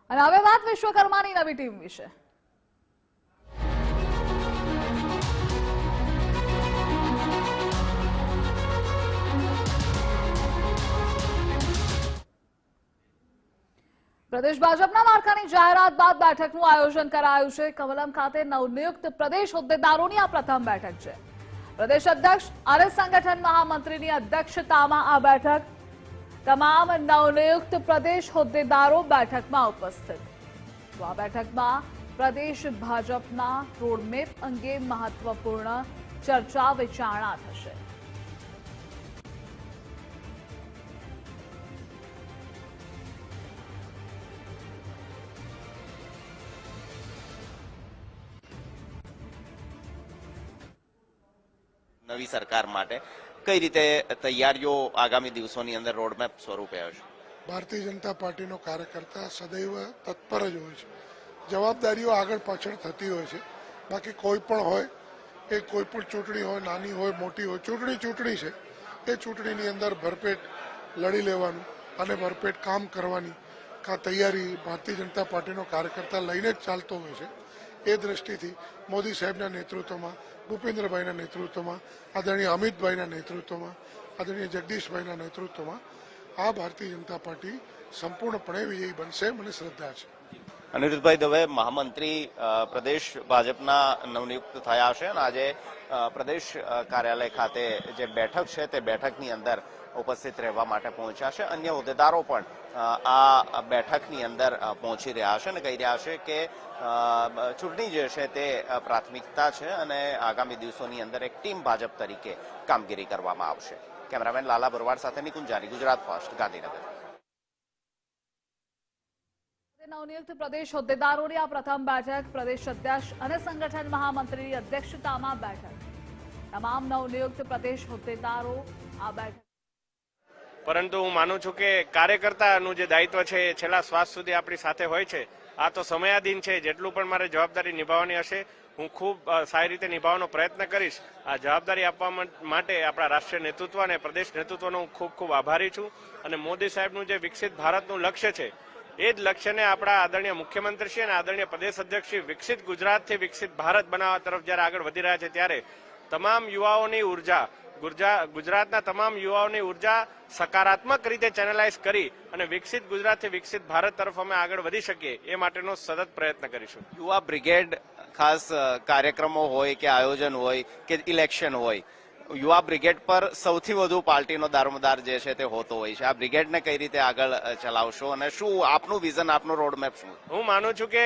અને હવે વાત વિશ્વકર્માની નવી ટીમ વિશે. પ્રદેશ ભાજપના માળખાની જાહેરાત બાદ બેઠકનું આયોજન કરાયું છે. કમલમ ખાતે નવનિયુક્ત પ્રદેશ હોદ્દેદારોની આ પ્રથમ બેઠક છે. પ્રદેશ અધ્યક્ષ અને સંગઠન મહામંત્રીની અધ્યક્ષતામાં આ બેઠક. તમામ નવનિયુક્ત પ્રદેશ હોદ્દેદારો બેઠકમાં ઉપસ્થિત. તો આ બેઠકમાં પ્રદેશ ભાજપના રોડમેપ અંગે મહત્વપૂર્ણ ચર્ચા વિચારણા થશે. નવી સરકાર માટે કઈ રીતે તૈયારીઓ આગામી દિવસોની અંદર રોડમેપ સ્વરૂપે હશે? ભારતીય જનતા પાર્ટીનો કાર્યકર્તા સદૈવ તત્પર જ હોય છે. જવાબદારીઓ આગળ પાછળ થતી હોય છે. બાકી કોઈ પણ હોય એ કોઈ પણ ચૂંટણી હોય, નાની હોય મોટી હોય, ચૂંટણી છે. એ ચૂંટણીની અંદર ભરપેટ લડી લેવાનું અને ભરપેટ કામ કરવાની તૈયારી ભારતીય જનતા પાર્ટીનો કાર્યકર્તા લઈને જ ચાલતો હોય છે. એ દ્રષ્ટિથી મોદી સાહેબના નેતૃત્વમાં, ભૂપેન્દ્રભાઈના નેતૃત્વમાં, આદરણીય અમિતભાઈના નેતૃત્વમાં, આદરણીય જગદીશભાઈના નેતૃત્વમાં આ ભારતીય જનતા પાર્ટી સંપૂર્ણપણે વિજયી બનશે, મને શ્રદ્ધા છે. અનિરુદ્ધભાઈ દવે મહામંત્રી પ્રદેશ ભાજપના નવનિયુક્ત થયા છે અને આજે પ્રદેશ કાર્યાલય ખાતે જે બેઠક છે તે બેઠકની અંદર ઉપસ્થિત રહેવા માટે પહોંચ્યા છે. અન્ય હોદ્દેદારો પણ આ બેઠકની અંદર પહોંચી રહ્યા છે અને કહી રહ્યા છે કે ચૂંટણી જે છે તે પ્રાથમિકતા છે અને આગામી દિવસોની અંદર એક ટીમ ભાજપ તરીકે કામગીરી કરવામાં આવશે. કેમેરામેન લાલા બરવાડ સાથે નિકુંજ જાની, ગુજરાત ફર્સ્ટ, ગાંધીનગર. નવનિયુક્ત પ્રદેશ હોદ્દેદારોની આ પ્રથમ બેઠક. પ્રદેશ અધ્યક્ષ અને સંગઠન મહામંત્રીની અધ્યક્ષતામાં બેઠક. તમામ નવનિયુક્ત પ્રદેશ હોદ્દેદારો આ બેઠક. પરંતુ હું માનું છું કે કાર્યકર્તાનું જે દાયિત્વ છે એ છેલ્લા શ્વાસ સુધી આપણી સાથે હોય છે. આ તો સમયાધીન છે. જેટલું પણ મારે જવાબદારી નિભાવવાની હશે હું ખૂબ સારી રીતે નિભાવવાનો પ્રયત્ન કરીશ. આ જવાબદારી આપવા માટે આપણા રાષ્ટ્રીય નેતૃત્વ અને પ્રદેશ નેતૃત્વનો હું ખૂબ ખૂબ આભારી છું. અને મોદી સાહેબનું જે વિકસિત ભારતનું લક્ષ્ય છે એ જ લક્ષ્યને આપણા આદરણીય મુખ્યમંત્રીશ્રી અને આદરણીય પ્રદેશ અધ્યક્ષશ્રી વિકસિત ગુજરાતથી વિકસિત ભારત બનાવવા તરફ જ્યારે આગળ વધી રહ્યા છે ત્યારે તમામ યુવાઓની ઉર્જા, ગુજરાતના તમામ યુવાઓની ઉર્જા સકારાત્મક રીતે ચેનલાઇઝ કરી અને વિકસિત ગુજરાતથી વિકસિત ભારત તરફ અમે આગળ વધી શકીએ એ માટેનો સતત પ્રયત્ન કરીશું. યુવા બ્રિગેડ ખાસ કાર્યક્રમો હોય કે આયોજન હોય કે ઇલેક્શન હોય, યુવા બ્રિગેડ પર સૌથી વધુ પાર્ટીનો દારોમદાર જે છે તે હોતો હોય છે. આ બ્રિગેડને કઈ રીતે આગળ ચલાવશો અને શું આપનું વિઝન, આપનું રોડમેપ શું? હું માનું છું કે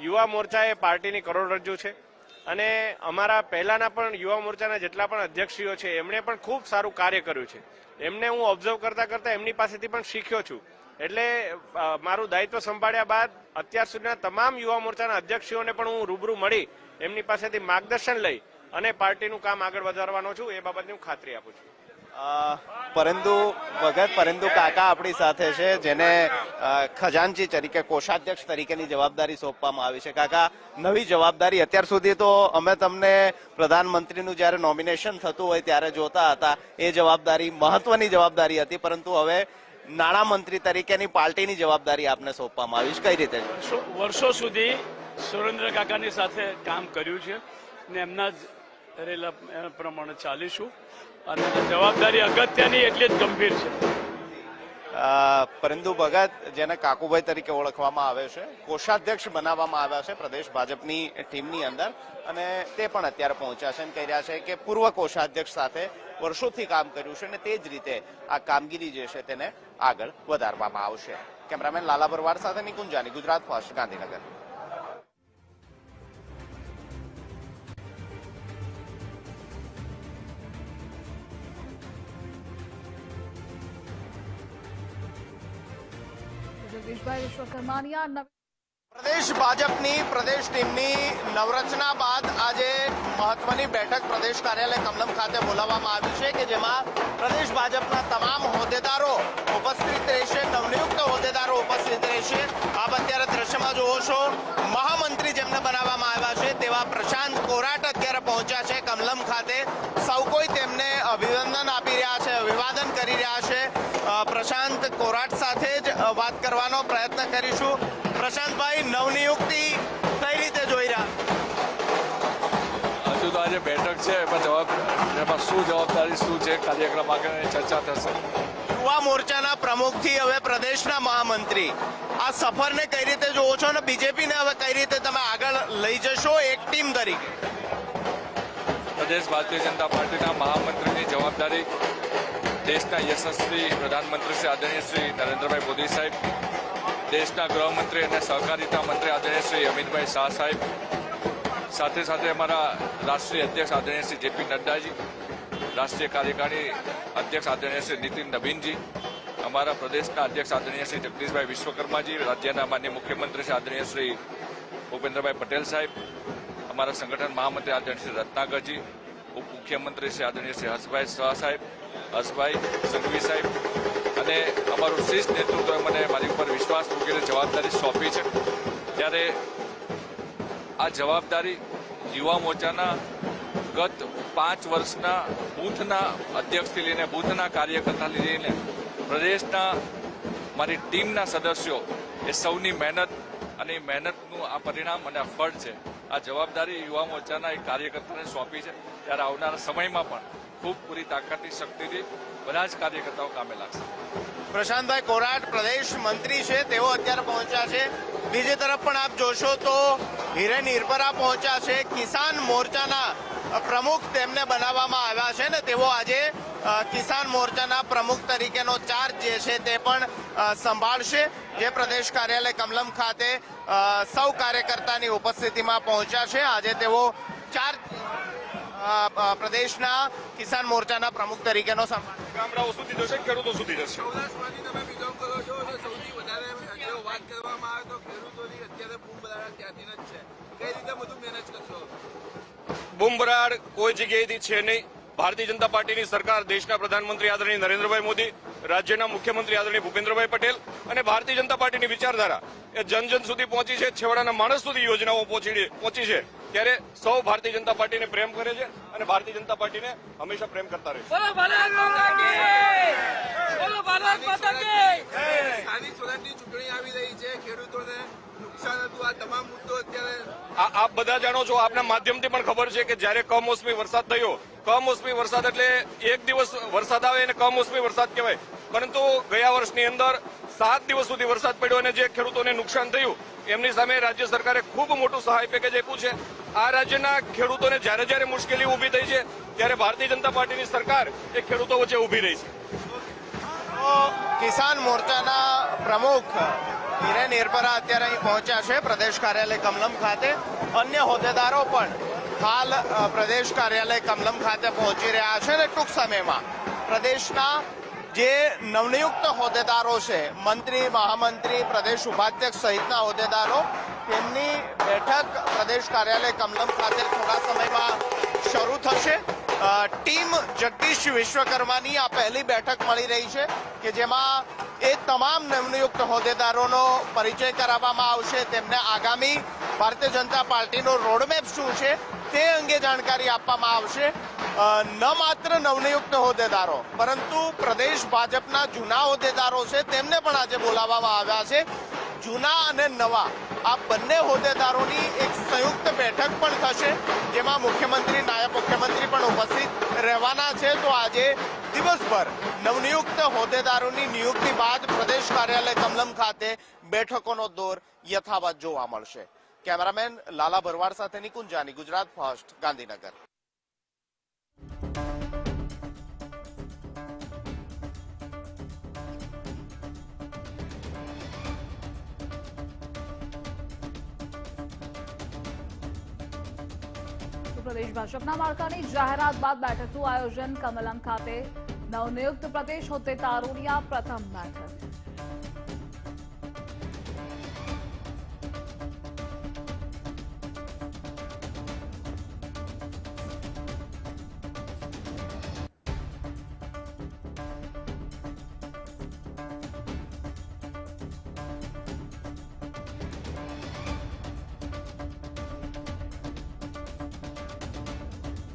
યુવા મોરચા એ પાર્ટીની કરોડરજ્જુ છે અને અમારા પહેલાના પણ યુવા મોરચાના જેટલા પણ અધ્યક્ષીઓ છે એમણે પણ ખૂબ સારું કાર્ય કર્યું છે. એમને હું ઓબ્ઝર્વ કરતા એમની પાસેથી પણ શીખ્યો છું. એટલે મારું દાયિત્વ સંભાળ્યા બાદ અત્યાર સુધીના તમામ યુવા મોરચાના અધ્યક્ષીઓને પણ હું રૂબરૂ મળી એમની પાસેથી માર્ગદર્શન લઈ અને પાર્ટીનું કામ આગળ વધારવાનો છું એ બાબતની હું ખાતરી આપું છું. પરંતુ કાકા આપણી સાથે છે જેને ખજાનચી તરીકે, કોષાધ્યક્ષ તરીકેની જવાબદારી સોંપવામાં આવી છે. કાકા, નવી જવાબદારી. અત્યાર સુધી તો અમે તમને પ્રધાનમંત્રીનું જયારે નોમિનેશન થતું હોય ત્યારે જોતા હતા, એ જવાબદારી મહત્વની જવાબદારી હતી, પરંતુ હવે નાણામંત્રી તરીકેની પાર્ટીની જવાબદારી આપને સોંપવામાં આવી છે. કઈ રીતે? વર્ષો સુધી સુરેન્દ્ર કાકાની સાથે કામ કર્યું છે ને એમના રેલા પ્રમાણે ચાલીશું અને જવાબદારી અગત્યની એટલી જ ગંભીર છે. પરંતુ ભગત, જેને કાકુભાઈ તરીકે ઓળખવામાં આવે છે, કોષાધ્યક્ષ બનાવવામાં આવ્યા છે પ્રદેશ ભાજપની ટીમની અંદર અને તે પણ અત્યારે પહોંચ્યા છે અને કહી રહ્યા છે કે પૂર્વ કોષાધ્યક્ષ સાથે વર્ષોથી કામ કર્યું છે અને તે જ રીતે આ કામગીરી જે છે તેને આગળ વધારવામાં આવશે. કેમેરામેન લાલા બરવાડ સાથે નિકુંજ જાની, ગુજરાત ફર્સ્ટ, ગાંધીનગર. પ્રદેશ ભાજપની પ્રદેશ ટીમની નવરચના બાદ આજે મહત્વની બેઠક પ્રદેશ કાર્યાલય કમલમ ખાતે બોલાવવામાં આવી છે કે જેમાં પ્રદેશ ભાજપના તમામ હોદ્દેદારો ઉપસ્થિત રહેશે, નવનિયુક્ત હોદ્દેદારો ઉપસ્થિત રહેશે. આપ અત્યારે દ્રશ્યમાં જોવો છો, મહામંત્રી જેમને બનાવવામાં આવ્યા છે તેવા પ્રશાંત કોરાટ અત્યારે પહોંચ્યા છે કમલમ ખાતે. સૌ કોઈ તેમને અભિનંદન આપી રહ્યા છે, અભિવાદન કરી રહ્યા છે. પ્રશાંત કોરાટ સાથે જ વાત કરવાનો પ્રયત્ન કરીશું. પ્રશાંતભાઈ, નવનિયુક્તિ કઈ રીતે જોઈ રહ્યા? હજુ તો આજે બેઠક છે એમાં શું જવાબદારી શું છે કાર્યક્રમ આગળ ચર્ચા થશે. યુવા મોરચાના પ્રમુખથી હવે પ્રદેશના મહામંત્રી, આ સફરને કઈ રીતે જોવો છો અને બીજેપીને હવે કઈ રીતે તમે આગળ લઈ જશો એક ટીમ તરીકે? પ્રદેશ ભારતીય જનતા પાર્ટીના મહામંત્રીની જવાબદારી દેશના યશસ્વી પ્રધાનમંત્રી શ્રી આદરણીય શ્રી નરેન્દ્રભાઈ મોદી સાહેબ, દેશના ગૃહમંત્રી અને સહકારિતા મંત્રી આદરણીય શ્રી અમિતભાઈ શાહ સાહેબ, સાથે સાથે અમારા રાષ્ટ્રીય અધ્યક્ષ આદરણીય શ્રી જેપી નડ્ડાજી, રાષ્ટ્રીય કાર્યકારી અધ્યક્ષ આદરણીય શ્રી નીતિન નવીનજી, અમારા પ્રદેશના અધ્યક્ષ આદરણીય શ્રી જગદીશભાઈ વિશ્વકર્માજી, રાજ્યના માન્ય મુખ્યમંત્રી શ્રી આદરણીય શ્રી ભૂપેન્દ્રભાઈ પટેલ સાહેબ, અમારા સંગઠન મહામંત્રી આદરણીય શ્રી રત્નાકરજી, ઉપમુખ્યમંત્રી શ્રી આદરણીય શ્રી હર્ષભાઈ શાહ સાહેબ, હર્ષભાઈ સંઘવી સાહેબ અને અમારું શીર્ષ નેતૃત્વએ મને મારી ઉપર વિશ્વાસ મૂકીને જવાબદારી સોંપી છે. ત્યારે આ જવાબદારી યુવા મોરચાના ગત 5 વર્ષના બૂથના અધ્યક્ષથી લઈને બૂથના કાર્યકર્તાથી લઈને પ્રદેશના મારી ટીમના સદસ્યો એ સૌની મહેનત અને એ મહેનતનું આ પરિણામ અને આ ફળ છે. આ જવાબદારી યુવા મોરચાના એક કાર્યકર્તાને સોંપી છે. ત્યારે આવનારા સમયમાં પણ ખૂબ પૂરી તાકાતની શક્તિથી બધા જ કાર્યકર્તાઓ કામે લાગશે. પ્રશાંતભાઈ કોરાટ પ્રદેશ મંત્રી છે, તેઓ અત્યારે પહોંચ્યા છે. બીજી તરફ પણ આપ જોશો તો હિરેન હિરપરા પહોંચ્યા છે. કિસાન મોરચાના પ્રમુખ તેમને બનાવવામાં આવ્યા છે ને તેઓ આજે કિસાન મોરચાના પ્રમુખ તરીકેનો ચાર્જ જે છે તે પણ સંભાળશે. જે પ્રદેશ કાર્યાલય કમલમ ખાતે સૌ કાર્યકર્તાની ઉપસ્થિતિમાં પહોંચ્યા છે. આજે તેઓ ચાર્જ પ્રદેશના કિસાન મોરચાના પ્રમુખ તરીકેનો સંભાળ. ગામડાઓ સુધી જશે, ખેડૂતો સુધી જશે. સૌરાષ્ટ્રમાંથી તમે બિલોંગ કરો છો અને સૌથી વધારે જો વાત કરવામાં આવે તો ખેડૂતોની અત્યારે બૂમ બરાબર ત્યાંથી જ છે. કઈ રીતે બધું મેનેજ કરશો? બૂમબરાડ કોઈ જગ્યાએથી છે નહીં. ભારતીય જનતા પાર્ટીની સરકાર, દેશના પ્રધાનમંત્રી આદરણીય નરેન્દ્રભાઈ મોદી, રાજ્યના મુખ્યમંત્રી આદરણીય ભૂપેન્દ્રભાઈ પટેલ અને ભારતીય જનતા પાર્ટીની વિચારધારા એ જન જન સુધી પહોંચી છે. છેવાડાના માણસ સુધી યોજનાઓ પહોંચી છે. ત્યારે સૌ ભારતીય જનતા પાર્ટીને પ્રેમ કરે છે અને ભારતીય જનતા પાર્ટીને હંમેશા પ્રેમ કરતા રહેશે. સ્થાનિક સ્વરાજની ચૂંટણી આવી રહી છે, ખેડૂતોને નુકસાન હતું, આ તમામ મુદ્દો અત્યારે આપ બધા જાણો છો, આપના માધ્યમથી પણ ખબર છે કે જ્યારે કમોસમી વરસાદ થયો, કમોસમી વરસાદ એટલે એક દિવસ વરસાદ આવે એને કમોસમી વરસાદ કહેવાય, પરંતુ ગયા વર્ષની અંદર 7 દિવસ સુધી વરસાદ પડ્યો અને જે ખેડૂતોને નુકસાન થયું એમની સામે રાજ્ય સરકારે ખૂબ મોટું સહાય પેકેજ આપ્યું છે. આ રાજ્યના ખેડૂતોને જ્યારે જ્યારે મુશ્કેલી ઊભી થઈ છે ત્યારે ભારતીય જનતા પાર્ટીની સરકાર એ ખેડૂતો વચ્ચે ઊભી રહી છે. કિસાન મોરચાના પ્રમુખ હિરેન હિરપરા અત્યારે અહીં પહોંચ્યા છે પ્રદેશ કાર્યાલય કમલમ ખાતે. અન્ય હોદ્દેદારો પણ હાલ પ્રદેશ કાર્યાલય કમલમ ખાતે પહોંચી રહ્યા છે અને ટૂંક સમયમાં પ્રદેશના જે નવનિયુક્ત હોદ્દેદારો છે, મંત્રી, મહામંત્રી, પ્રદેશ ઉપાધ્યક્ષ સહિતના હોદ્દેદારો, તેમની બેઠક પ્રદેશ કાર્યાલય કમલમ ખાતે થોડા સમયમાં શરૂ થશે. ટીમ જગદીશ વિશ્વકર્માની આ પહેલી બેઠક મળી રહી છે કે જેમાં એ તમામ નવનિયુક્ત હોદ્દેદારોનો પરિચય કરાવવામાં આવશે. તેમને આગામી ભારતીય જનતા પાર્ટીનો રોડમેપ શું છે તે અંગે જાણકારી આપવામાં આવશે. ન માત્ર નવનિયુક્ત હોદ્દેદારો પરંતુ પ્રદેશ ભાજપના જૂના હોદ્દેદારો છે તેમને પણ આજે બોલાવવામાં આવ્યા છે. જૂના અને નવા આ બંને હોદ્દેદારોની એક સંયુક્ત બેઠક પણ થશે જેમાં મુખ્યમંત્રી, નાયબ મુખ્યમંત્રી પણ ઉપસ્થિત રહેવાના છે. તો આજે દિવસભર નવનિયુક્ત હોદ્દેદારોની નિયુક્તિ બાદ પ્રદેશ કાર્યાલય કમલમ ખાતે બેઠકોનો દોર યથાવત જોવા મળશે. કેમેરામેન લાલા ભરવાડ સાથે નિકુંજ જાની, ગુજરાત ફર્સ્ટ, ગાંધીનગર. પ્રદેશ ભાજપના માળખાની જાહેરાત બાદ બેઠકનું આયોજન કમલમ ખાતે. નવનિયુક્ત પ્રદેશ હોદ્દેદારોની આ પ્રથમ બેઠક.